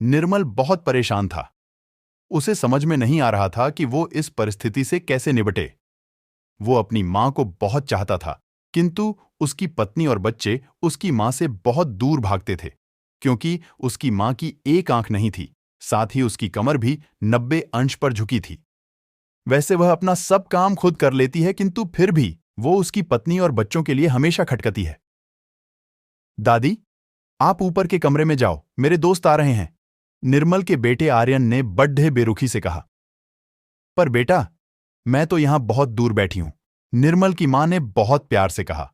निर्मल बहुत परेशान था। उसे समझ में नहीं आ रहा था कि वो इस परिस्थिति से कैसे निपटे। वो अपनी मां को बहुत चाहता था, किंतु उसकी पत्नी और बच्चे उसकी मां से बहुत दूर भागते थे, क्योंकि उसकी मां की एक आंख नहीं थी, साथ ही उसकी कमर भी 90 अंश पर झुकी थी। वैसे वह अपना सब काम खुद कर लेती है, किंतु फिर भी वो उसकी पत्नी और बच्चों के लिए हमेशा खटखटी है। दादी, आप ऊपर के कमरे में जाओ, मेरे दोस्त आ रहे हैं, निर्मल के बेटे आर्यन ने बड्ढे बेरुखी से कहा। पर बेटा, मैं तो यहां बहुत दूर बैठी हूं, निर्मल की मां ने बहुत प्यार से कहा।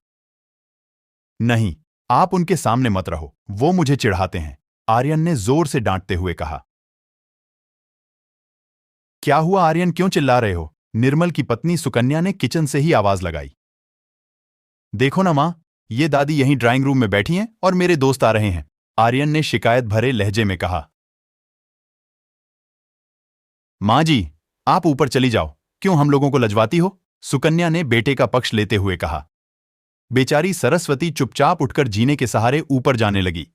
नहीं, आप उनके सामने मत रहो, वो मुझे चिढ़ाते हैं, आर्यन ने जोर से डांटते हुए कहा। क्या हुआ आर्यन, क्यों चिल्ला रहे हो? निर्मल की पत्नी सुकन्या ने किचन से ही आवाज लगाई। देखो ना मां, ये दादी यहीं ड्राइंग रूम में बैठी हैं और मेरे दोस्त आ रहे हैं, आर्यन ने शिकायत भरे लहजे में कहा। मां जी, आप ऊपर चली जाओ, क्यों हम लोगों को लजवाती हो? सुकन्या ने बेटे का पक्ष लेते हुए कहा। बेचारी सरस्वती चुपचाप उठकर जीने के सहारे ऊपर जाने लगी।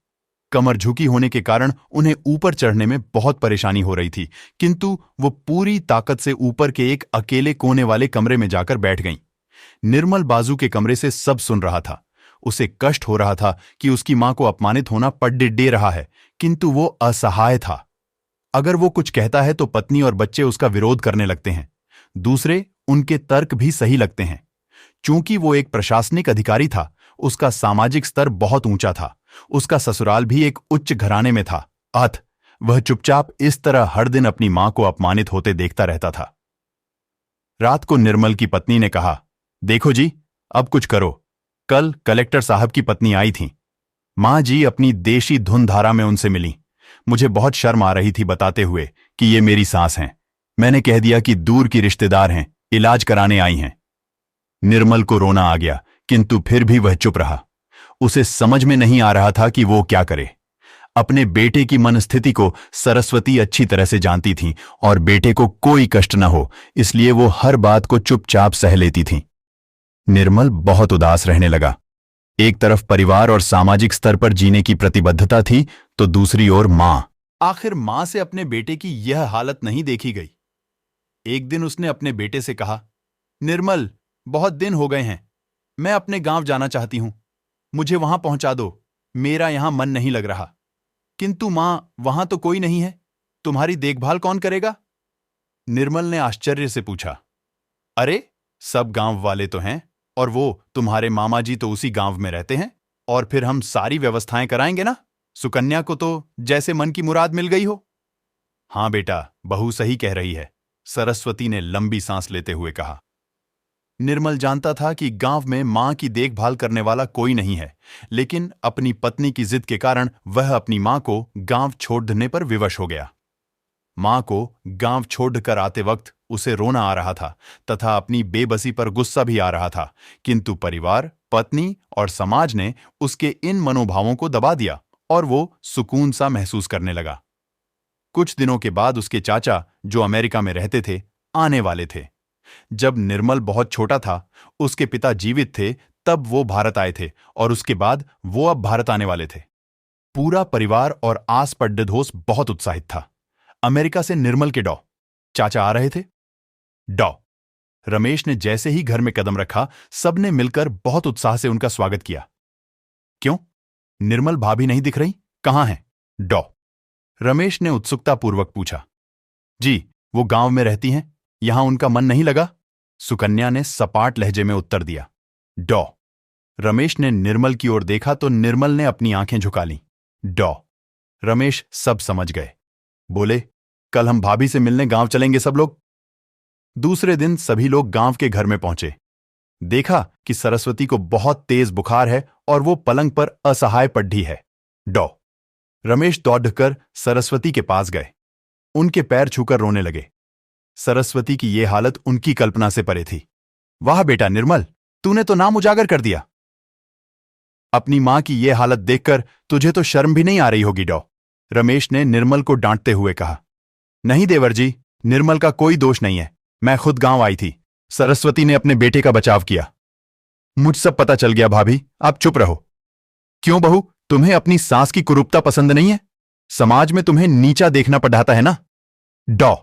कमर झुकी होने के कारण उन्हें ऊपर चढ़ने में बहुत परेशानी हो रही थी, किंतु वो पूरी ताकत से ऊपर के एक अकेले कोने वाले कमरे में जाकर बैठ गईं। निर्मल बाजू के कमरे से सब सुन रहा था। उसे कष्ट हो रहा था कि उसकी मां को अपमानित होना पड़ रहा है, किंतु वो असहाय था। अगर वो कुछ कहता है तो पत्नी और बच्चे उसका विरोध करने लगते हैं। दूसरे, उनके तर्क भी सही लगते हैं। चूंकि वो एक प्रशासनिक अधिकारी था, उसका सामाजिक स्तर बहुत ऊंचा था। उसका ससुराल भी एक उच्च घराने में था, अतः वह चुपचाप इस तरह हर दिन अपनी मां को अपमानित होते देखता रहता था। रात को निर्मल की पत्नी ने कहा, देखो जी, अब कुछ करो। कल कलेक्टर साहब की पत्नी आई थी। मां जी अपनी देशी धुन धारा में उनसे मिली। मुझे बहुत शर्म आ रही थी बताते हुए कि ये मेरी सास हैं। मैंने कह दिया कि दूर की रिश्तेदार हैं, इलाज कराने आई हैं। निर्मल को रोना आ गया, किंतु फिर भी वह चुप रहा। उसे समझ में नहीं आ रहा था कि वो क्या करे। अपने बेटे की मनस्थिति को सरस्वती अच्छी तरह से जानती थी और बेटे को कोई कष्ट न हो, इसलिए वो हर बात को चुपचाप सह लेती थी। निर्मल बहुत उदास रहने लगा। एक तरफ परिवार और सामाजिक स्तर पर जीने की प्रतिबद्धता थी, तो दूसरी ओर मां। आखिर मां से अपने बेटे की यह हालत नहीं देखी गई। एक दिन उसने अपने बेटे से कहा, निर्मल, बहुत दिन हो गए हैं, मैं अपने गांव जाना चाहती हूं, मुझे वहां पहुंचा दो, मेरा यहां मन नहीं लग रहा। किंतु मां, वहां तो कोई नहीं है, तुम्हारी देखभाल कौन करेगा? निर्मल ने आश्चर्य से पूछा। अरे, सब गांव वाले तो हैं, और वो तुम्हारे मामा जी तो उसी गांव में रहते हैं, और फिर हम सारी व्यवस्थाएं कराएंगे ना। सुकन्या को तो जैसे मन की मुराद मिल गई हो। हां बेटा, बहू सही कह रही है, सरस्वती ने लंबी सांस लेते हुए कहा। निर्मल जानता था कि गांव में मां की देखभाल करने वाला कोई नहीं है, लेकिन अपनी पत्नी की जिद के कारण वह अपनी मां को गांव छोड़ने पर विवश हो गया। मां को गांव छोड़कर आते वक्त उसे रोना आ रहा था तथा अपनी बेबसी पर गुस्सा भी आ रहा था, किंतु परिवार, पत्नी और समाज ने उसके इन मनोभावों को दबा दिया और वो सुकून सा महसूस करने लगा। कुछ दिनों के बाद उसके चाचा, जो अमेरिका में रहते थे, आने वाले थे। जब निर्मल बहुत छोटा था, उसके पिता जीवित थे, तब वो भारत आए थे और उसके बाद वो अब भारत आने वाले थे। पूरा परिवार और आस पड़ोस बहुत उत्साहित था। अमेरिका से निर्मल के चाचा आ रहे थे। रमेश ने जैसे ही घर में कदम रखा, सबने मिलकर बहुत उत्साह से उनका स्वागत किया। क्यों, निर्मल भाभी नहीं दिख रही, कहां हैं? रमेश ने उत्सुकतापूर्वक पूछा। जी, वो गांव में रहती हैं, यहां उनका मन नहीं लगा, सुकन्या ने सपाट लहजे में उत्तर दिया। रमेश ने निर्मल की ओर देखा तो निर्मल ने अपनी आंखें झुका लीं। रमेश सब समझ गए। बोले, कल हम भाभी से मिलने गांव चलेंगे सब लोग। दूसरे दिन सभी लोग गांव के घर में पहुंचे। देखा कि सरस्वती को बहुत तेज बुखार है और वो पलंग पर असहाय पड़ी है। रमेश दौड़कर सरस्वती के पास गए, उनके पैर छूकर रोने लगे। सरस्वती की ये हालत उनकी कल्पना से परे थी। वाह बेटा निर्मल, तूने तो नाम उजागर कर दिया। अपनी मां की ये हालत देखकर तुझे तो शर्म भी नहीं आ रही होगी। रमेश ने निर्मल को डांटते हुए कहा। नहीं देवर जी, निर्मल का कोई दोष नहीं है, मैं खुद गांव आई थी, सरस्वती ने अपने बेटे का बचाव किया। मुझ सब पता चल गया भाभी, आप चुप रहो। क्यों बहू, तुम्हें अपनी सास की कुरूपता पसंद नहीं है? समाज में तुम्हें नीचा देखना पड़ता है ना। डॉ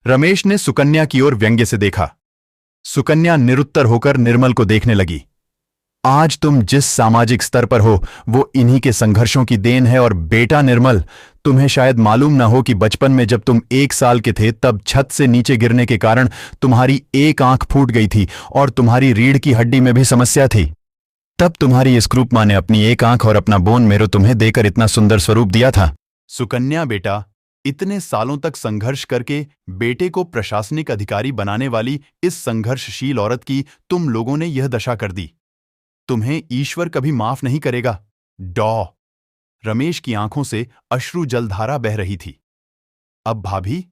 रमेश ने सुकन्या की ओर व्यंग्य से देखा। सुकन्या निरुत्तर होकर निर्मल को देखने लगी। आज तुम जिस सामाजिक स्तर पर हो वो इन्हीं के संघर्षों की देन है। और बेटा निर्मल, तुम्हें शायद मालूम ना हो कि बचपन में जब तुम 1 साल के थे तब छत से नीचे गिरने के कारण तुम्हारी एक आंख फूट गई थी और तुम्हारी रीढ़ की हड्डी में भी समस्या थी। तब तुम्हारी स्क्रूप माँ ने अपनी एक आंख और अपना बोन मेरो तुम्हें देकर इतना सुंदर स्वरूप दिया था। सुकन्या बेटा, इतने सालों तक संघर्ष करके बेटे को प्रशासनिक अधिकारी बनाने वाली इस संघर्षशील औरत की तुम लोगों ने यह दशा कर दी। तुम्हें ईश्वर कभी माफ नहीं करेगा। डॉ रमेश की आंखों से अश्रु जलधारा बह रही थी। अब भाभी,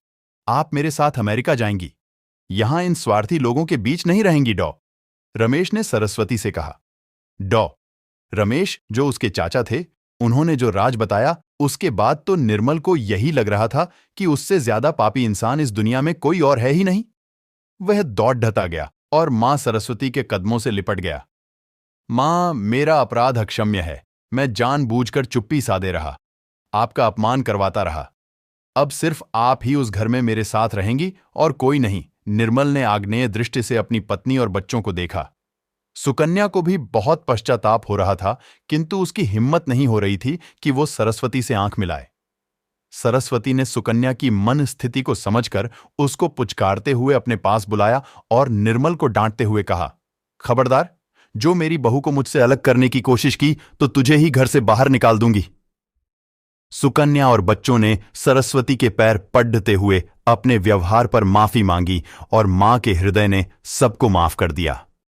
आप मेरे साथ अमेरिका जाएंगी, यहां इन स्वार्थी लोगों के बीच नहीं रहेंगी। डॉ रमेश ने सरस्वती से कहा। डॉ रमेश, जो उसके चाचा थे, उन्होंने जो राज बताया उसके बाद तो निर्मल को यही लग रहा था कि उससे ज्यादा पापी इंसान इस दुनिया में कोई और है ही नहीं। वह दौड़ ढता गया और मां सरस्वती के कदमों से लिपट गया। मां, मेरा अपराध अक्षम्य है। मैं जानबूझकर चुप्पी साधे रहा, आपका अपमान करवाता रहा। अब सिर्फ आप ही उस घर में मेरे साथ रहेंगी और कोई नहीं। निर्मल ने आग्नेय दृष्टि से अपनी पत्नी और बच्चों को देखा। सुकन्या को भी बहुत पश्चाताप हो रहा था, किंतु उसकी हिम्मत नहीं हो रही थी कि वो सरस्वती से आंख मिलाए। सरस्वती ने सुकन्या की मन स्थिति को समझकर उसको पुचकारते हुए अपने पास बुलाया और निर्मल को डांटते हुए कहा, खबरदार, जो मेरी बहू को मुझसे अलग करने की कोशिश की तो तुझे ही घर से बाहर निकाल दूंगी। सुकन्या और बच्चों ने सरस्वती के पैर पड़ते हुए अपने व्यवहार पर माफी मांगी और मां के हृदय ने सबको माफ कर दिया।